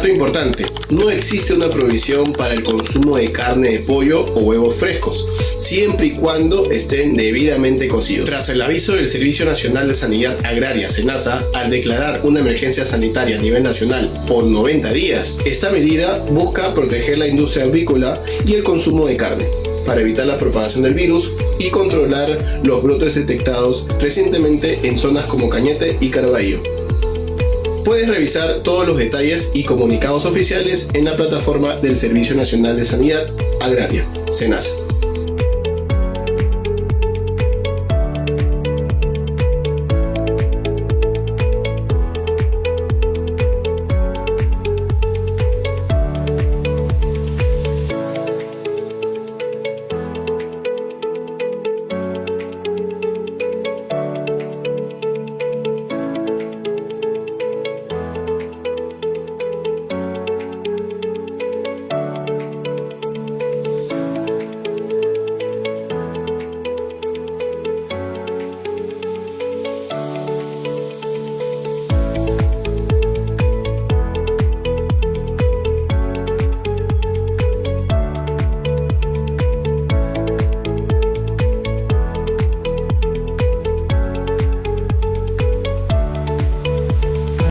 Dato importante, no existe una prohibición para el consumo de carne de pollo o huevos frescos, siempre y cuando estén debidamente cocidos. Tras el aviso del Servicio Nacional de Sanidad Agraria, SENASA, al declarar una emergencia sanitaria a nivel nacional por 90 días, esta medida busca proteger la industria avícola y el consumo de carne, para evitar la propagación del virus y controlar los brotes detectados recientemente en zonas como Cañete y Carballo. Puedes revisar todos los detalles y comunicados oficiales en la plataforma del Servicio Nacional de Sanidad Agraria, SENASA.